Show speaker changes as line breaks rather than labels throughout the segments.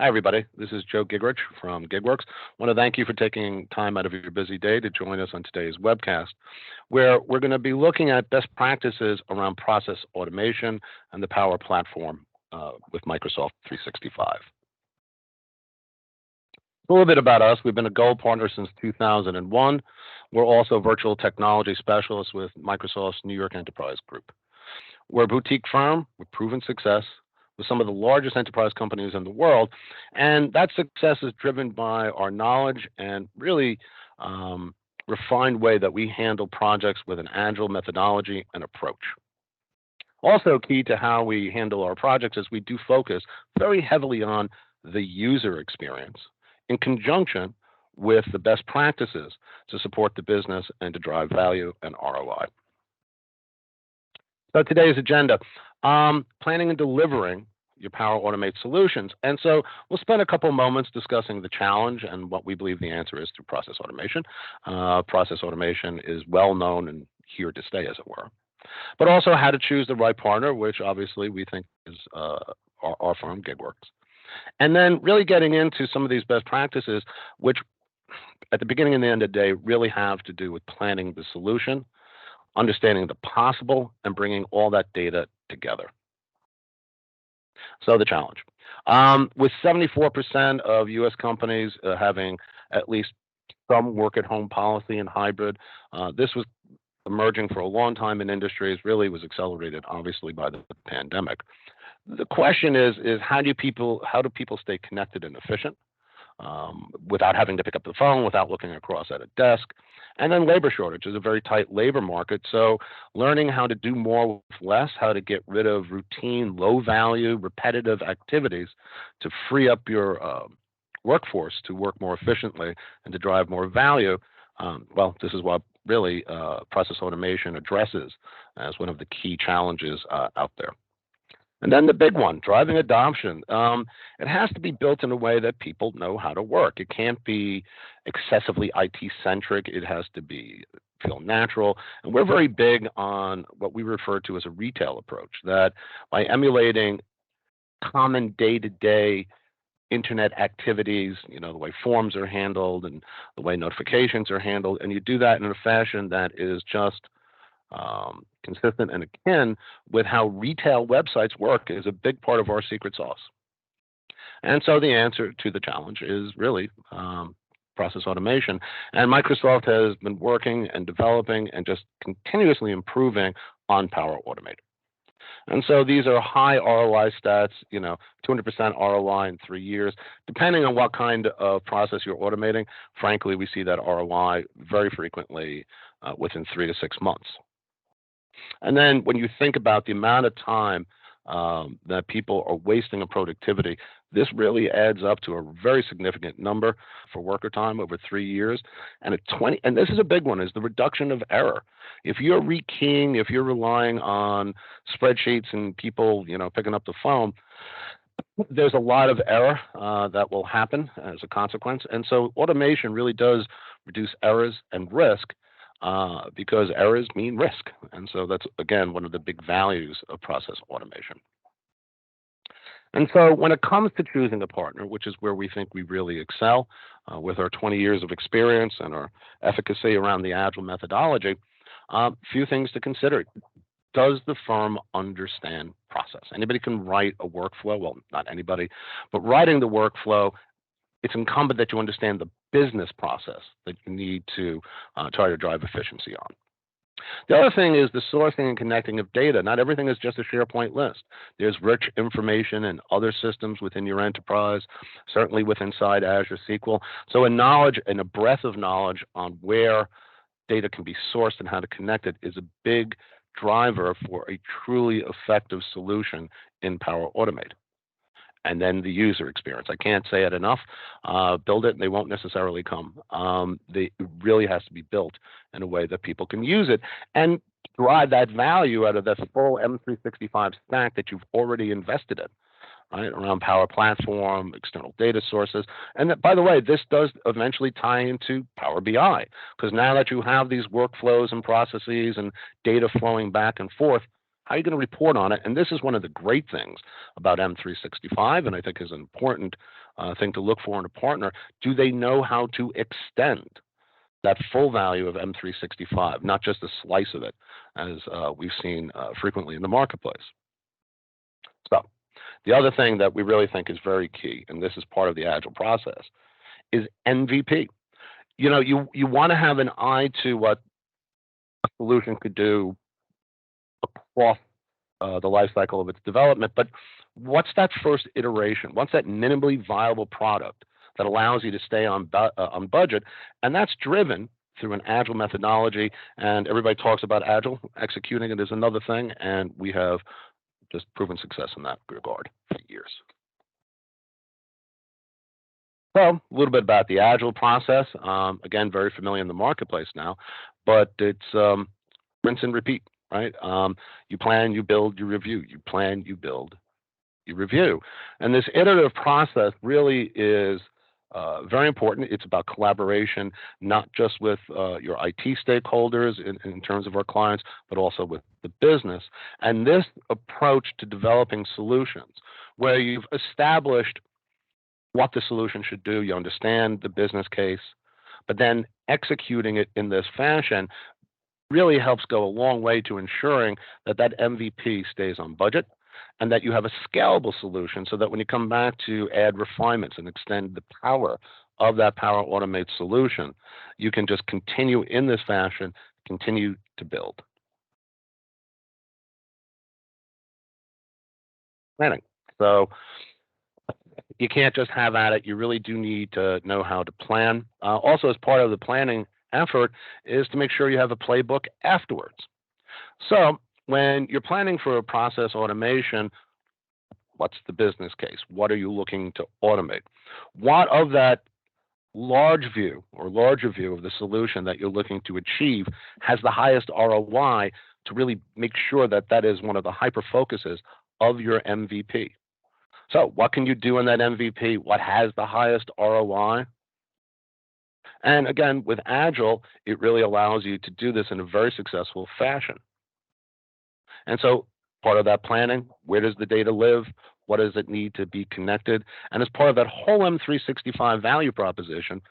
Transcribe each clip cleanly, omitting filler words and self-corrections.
Hi, everybody. This is Joe Gig Werks from Gig Werks. I want to thank you for taking time out of your busy day to join us on today's webcast, where we're going to be looking at best practices around process automation and the Power Platform with Microsoft 365. A little bit about us. We've been a Gold partner since 2001. We're also virtual technology specialists with Microsoft's New York Enterprise Group. We're a boutique firm with proven success with some of the largest enterprise companies in the world. And that success is driven by our knowledge and really refined way that we handle projects with an agile methodology and approach. Also key to how we handle our projects is we do focus very heavily on the user experience in conjunction with the best practices to support the business and to drive value and ROI. So today's agenda, planning and delivering your Power Automate solutions. And so we'll spend a couple moments discussing the challenge and what we believe the answer is through process automation. Process automation is well known and here to stay, as it were. But also how to choose the right partner, which obviously we think is our firm, Gig Werks. And then really getting into some of these best practices, which at the beginning and the end of the day really have to do with planning the solution, understanding the possible, and bringing all that data together. So the challenge. With 74% of U.S. companies having at least some work-at-home policy and hybrid, this was emerging for a long time in industries, really was accelerated, obviously, by the pandemic. The question is how do people stay connected and efficient without having to pick up the phone, without looking across at a desk? And then labor shortage is a very tight labor market. So learning how to do more with less, how to get rid of routine, low value, repetitive activities to free up your workforce to work more efficiently and to drive more value. Well, this is what really process automation addresses as one of the key challenges out there. And then the big one, driving adoption. It has to be built in a way that people know how to work. It can't be excessively IT-centric. It has to feel natural. And we're very big on what we refer to as a retail approach, that by emulating common day-to-day internet activities, the way forms are handled and the way notifications are handled, and you do that in a fashion that is just consistent and akin with how retail websites work is a big part of our secret sauce. And so the answer to the challenge is really process automation. And Microsoft has been working and developing and just continuously improving on Power Automate. And so these are high ROI stats, 200% ROI in 3 years. Depending on what kind of process you're automating, frankly, we see that ROI very frequently within 3 to 6 months. And then when you think about the amount of time that people are wasting on productivity, this really adds up to a very significant number for worker time over 3 years. And and this is a big one, is the reduction of error. If you're rekeying, if you're relying on spreadsheets and people, picking up the phone, there's a lot of error that will happen as a consequence. And so automation really does reduce errors and risk. Because errors mean risk. And so that's, again, one of the big values of process automation. And so when it comes to choosing a partner, which is where we think we really excel with our 20 years of experience and our efficacy around the Agile methodology, a few things to consider. Does the firm understand process? Anybody can write a workflow. Well, not anybody, but writing the workflow, it's incumbent that you understand the business process that you need to try to drive efficiency on. The other thing is the sourcing and connecting of data. Not everything is just a SharePoint list. There's rich information in other systems within your enterprise, certainly inside Azure SQL. So a breadth of knowledge on where data can be sourced and how to connect it is a big driver for a truly effective solution in Power Automate. And then the user experience. I can't say it enough. Build it and they won't necessarily come. It really has to be built in a way that people can use it and drive that value out of that full M365 stack that you've already invested in, right? Around Power Platform, external data sources. And that, by the way, this does eventually tie into Power BI, because now that you have these workflows and processes and data flowing back and forth, How are you going to report on it? And this is one of the great things about M365, and I think is an important thing to look for in a partner. Do they know how to extend that full value of M365, not just a slice of it, as we've seen frequently in the marketplace? So the other thing that we really think is very key, and this is part of the Agile process, is MVP. You want to have an eye to what a solution could do across the life cycle of its development, but what's that first iteration? What's that minimally viable product that allows you to stay on budget? And that's driven through an Agile methodology, and everybody talks about Agile. Executing it is another thing, and we have just proven success in that regard for years. So a little bit about the Agile process. Again, very familiar in the marketplace now, but it's rinse and repeat, right? You plan, you build, you review. You plan, you build, you review. And this iterative process really is very important. It's about collaboration, not just with your IT stakeholders in terms of our clients, but also with the business. And this approach to developing solutions, where you've established what the solution should do, you understand the business case, but then executing it in this fashion really helps go a long way to ensuring that that MVP stays on budget and that you have a scalable solution so that when you come back to add refinements and extend the power of that Power Automate solution, you can just continue in this fashion, continue to build. Planning. So you can't just have at it. You really do need to know how to plan. Also, as part of the planning effort is to make sure you have a playbook afterwards. So when you're planning for a process automation, what's the business case? What are you looking to automate? What of that large view or larger view of the solution that you're looking to achieve has the highest ROI to really make sure that that is one of the hyper focuses of your MVP? So what can you do in that MVP? What has the highest ROI? And again, with Agile, it really allows you to do this in a very successful fashion. And so part of that planning, where does the data live? What does it need to be connected? And as part of that whole M365 value proposition,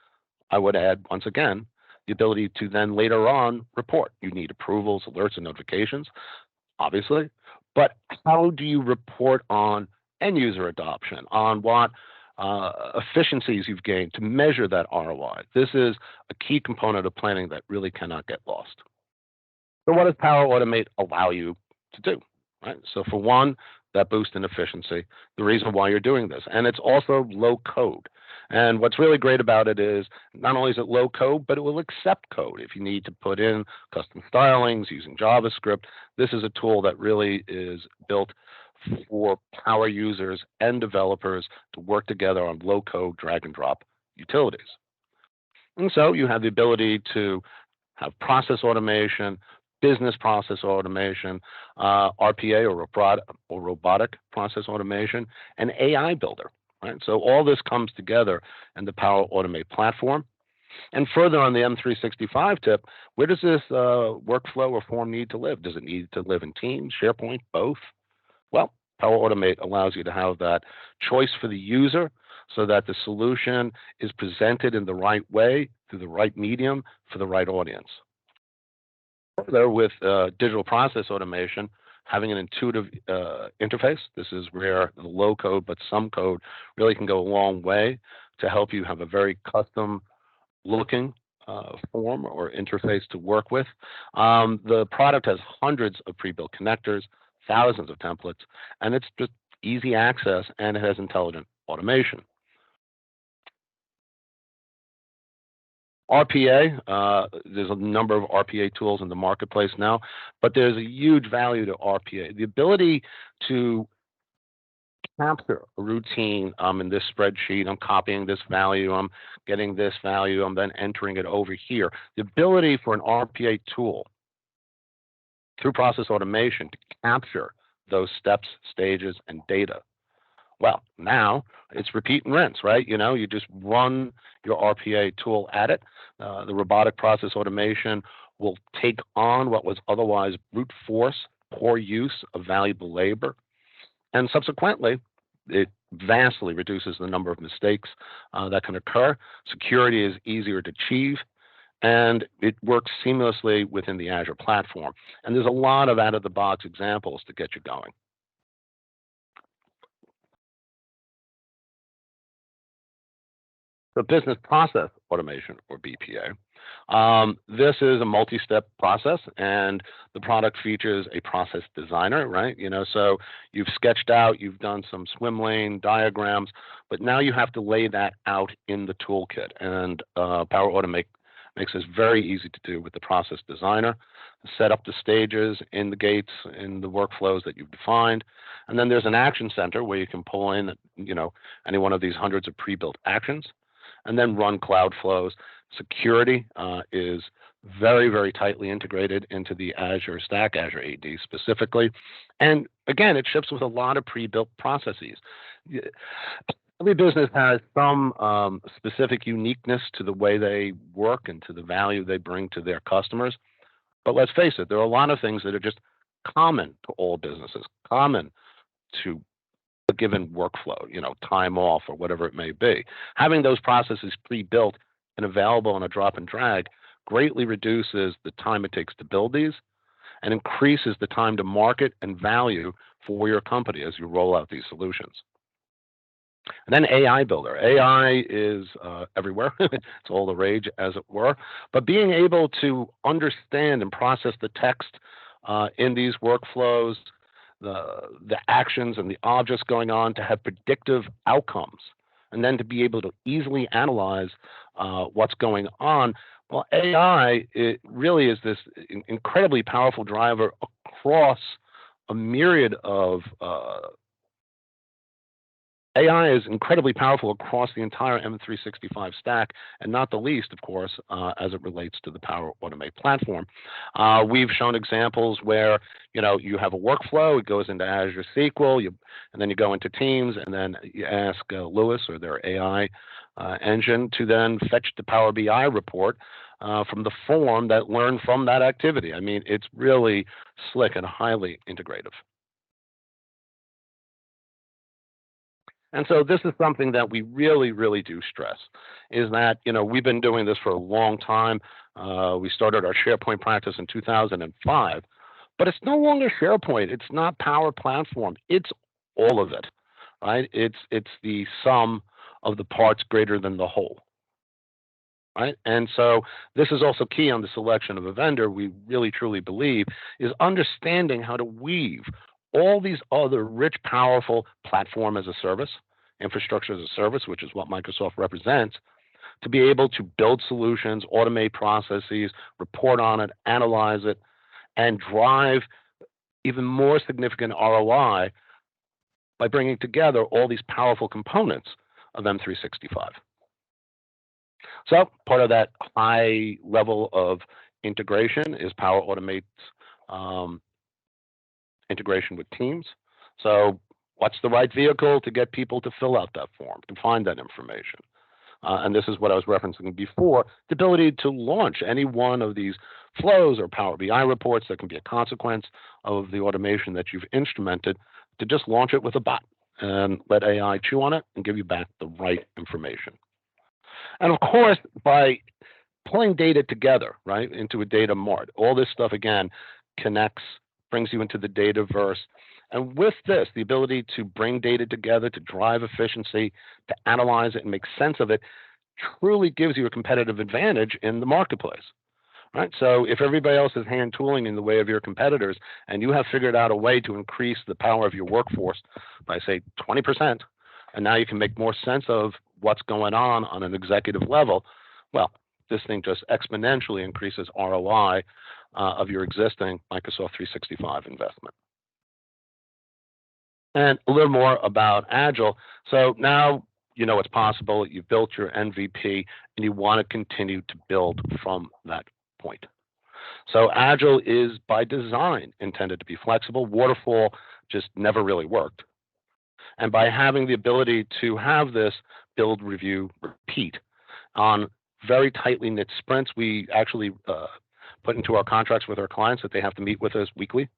I would add, once again, the ability to then later on report. You need approvals, alerts, and notifications, obviously. But how do you report on end user adoption, on what efficiencies you've gained to measure that ROI? This is a key component of planning that really cannot get lost. So what does Power Automate allow you to do? Right? So for one, that boost in efficiency, the reason why you're doing this. And it's also low code. And what's really great about it is not only is it low code, but it will accept code. If you need to put in custom stylings using JavaScript, this is a tool that really is built for power users and developers to work together on low code drag and drop utilities. And so you have the ability to have process automation, business process automation, RPA or robotic process automation, and AI builder. Right? So all this comes together in the Power Automate platform. And further on the M365 tip, where does this workflow or form need to live? Does it need to live in Teams, SharePoint, both? Well, Power Automate allows you to have that choice for the user so that the solution is presented in the right way, through the right medium, for the right audience. Further, with digital process automation, having an intuitive interface, this is where the low code but some code really can go a long way to help you have a very custom looking form or interface to work with. The product has hundreds of pre-built connectors, thousands of templates, and it's just easy access, and it has intelligent automation. RPA, there's a number of RPA tools in the marketplace now, but there's a huge value to RPA. The ability to capture a routine in this spreadsheet, I'm copying this value, I'm getting this value, I'm then entering it over here. The ability for an RPA tool through process automation to capture those steps, stages, and data. Well, now it's repeat and rinse, right? You just run your RPA tool at it. The robotic process automation will take on what was otherwise brute force poor use of valuable labor, and subsequently, it vastly reduces the number of mistakes that can occur. Security is easier to achieve, and it works seamlessly within the Azure platform. And there's a lot of out-of-the-box examples to get you going. So business process automation, or BPA. This is a multi-step process, and the product features a process designer, right? So you've sketched out, you've done some swim lane diagrams, but now you have to lay that out in the toolkit. And Power Automate makes this very easy to do with the process designer. Set up the stages in the gates, in the workflows that you've defined. And then there's an action center where you can pull in, any one of these hundreds of pre-built actions, and then run cloud flows. Security is very, very tightly integrated into the Azure Stack, Azure AD specifically. And again, it ships with a lot of pre-built processes. Every business has some specific uniqueness to the way they work and to the value they bring to their customers. But let's face it, there are a lot of things that are just common to all businesses, common to a given workflow, time off or whatever it may be. Having those processes pre-built and available on a drop and drag greatly reduces the time it takes to build these and increases the time to market and value for your company as you roll out these solutions. And then AI Builder. AI is everywhere. It's all the rage, as it were. But being able to understand and process the text in these workflows, the actions and the objects going on, to have predictive outcomes, and then to be able to easily analyze what's going on. Well, AI, it really is this incredibly powerful driver across a myriad of AI is incredibly powerful across the entire M365 stack, and not the least, of course, as it relates to the Power Automate platform. We've shown examples where you have a workflow, it goes into Azure SQL, and then you go into Teams, and then you ask Lewis or their AI engine to then fetch the Power BI report from the form that learned from that activity. I mean, it's really slick and highly integrative. And so this is something that we really, really do stress, is that, we've been doing this for a long time. We started our SharePoint practice in 2005, but it's no longer SharePoint. It's not Power Platform. It's all of it, right? It's the sum of the parts greater than the whole, right? And so this is also key on the selection of a vendor. We really, truly believe is understanding how to weave all these other rich, powerful platform as a service, infrastructure as a service, which is what Microsoft represents, to be able to build solutions, automate processes, report on it, analyze it, and drive even more significant ROI by bringing together all these powerful components of M365. So part of that high level of integration is Power Automate's integration with Teams. So what's the right vehicle to get people to fill out that form, to find that information? And this is what I was referencing before, the ability to launch any one of these flows or Power BI reports that can be a consequence of the automation that you've instrumented, to just launch it with a bot and let AI chew on it and give you back the right information. And of course, by pulling data together, right, into a data mart, all this stuff, again, connects, brings you into the dataverse. And with this, the ability to bring data together, to drive efficiency, to analyze it and make sense of it, truly gives you a competitive advantage in the marketplace, right? So if everybody else is hand tooling in the way of your competitors, and you have figured out a way to increase the power of your workforce by, say, 20%, and now you can make more sense of what's going on an executive level, well, this thing just exponentially increases ROI of your existing Microsoft 365 investment. And a little more about Agile. So now you know it's possible. You've built your MVP, and you want to continue to build from that point. So Agile is by design intended to be flexible. Waterfall just never really worked. And by having the ability to have this build, review, repeat on very tightly knit sprints, we actually put into our contracts with our clients that they have to meet with us weekly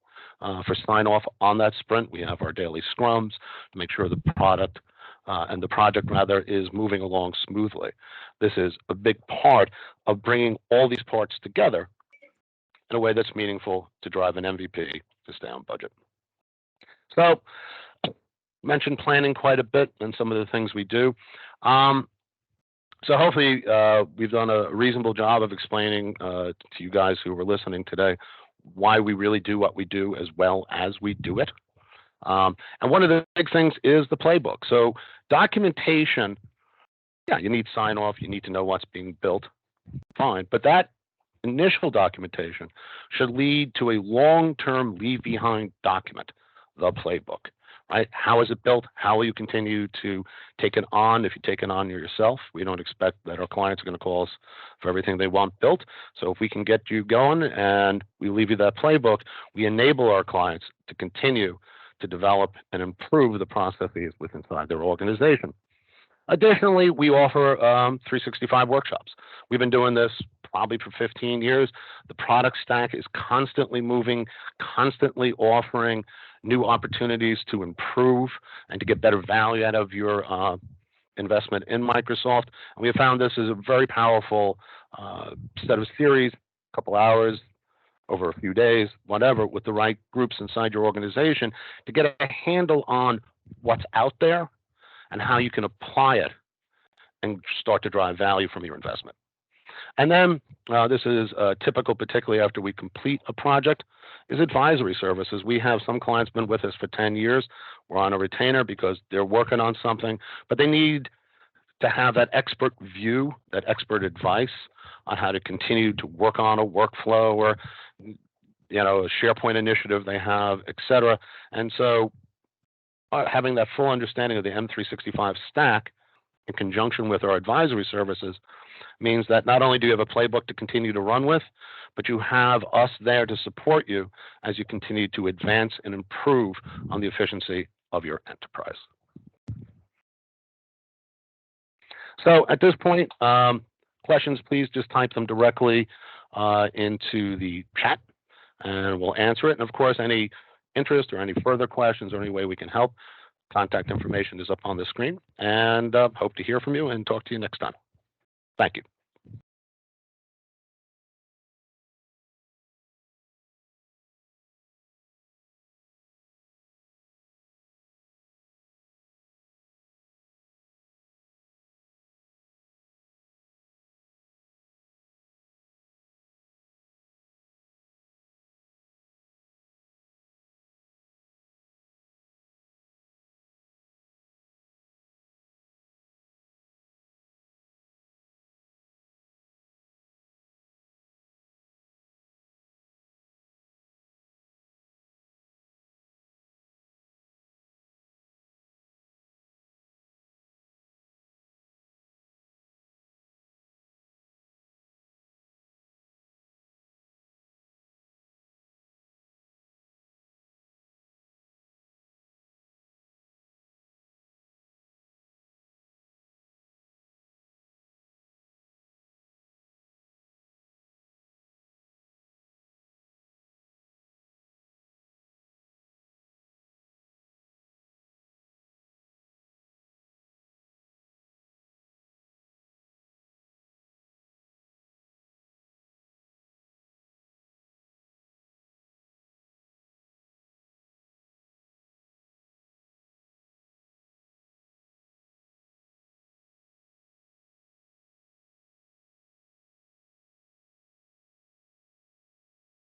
for sign off on that sprint. We have our daily scrums to make sure the product and the project rather is moving along smoothly. This is a big part of bringing all these parts together in a way that's meaningful to drive an MVP to stay on budget. So, mentioned planning quite a bit and some of the things we do. So hopefully we've done a reasonable job of explaining to you guys who were listening today why we really do what we do as well as we do it. And one of the big things is the playbook. So documentation, yeah, you need sign off, you need to know what's being built, fine. But that initial documentation should lead to a long-term leave behind document, the playbook. Right? How is it built? How will you continue to take it on if you take it on yourself? We don't expect that our clients are going to call us for everything they want built. So if we can get you going and we leave you that playbook, we enable our clients to continue to develop and improve the processes within their organization. Additionally, we offer 365 workshops. We've been doing this probably for 15 years. The product stack is constantly moving, constantly offering new opportunities to improve and to get better value out of your investment in Microsoft. And we have found this is a very powerful set of series, a couple hours, over a few days, whatever, with the right groups inside your organization to get a handle on what's out there and how you can apply it and start to drive value from your investment. And then this is typical, particularly after we complete a project, is advisory services. We have some clients been with us for 10 years. We're on a retainer because they're working on something, but they need to have that expert view, that expert advice on how to continue to work on a workflow or a SharePoint initiative they have, et cetera. And so having that full understanding of the M365 Stack in conjunction with our advisory services means that not only do you have a playbook to continue to run with, but you have us there to support you as you continue to advance and improve on the efficiency of your enterprise. So at this point, questions, please just type them directly into the chat and we'll answer it. And of course, any interest or any further questions or any way we can help, contact information is up on the screen, and hope to hear from you and talk to you next time. Thank you.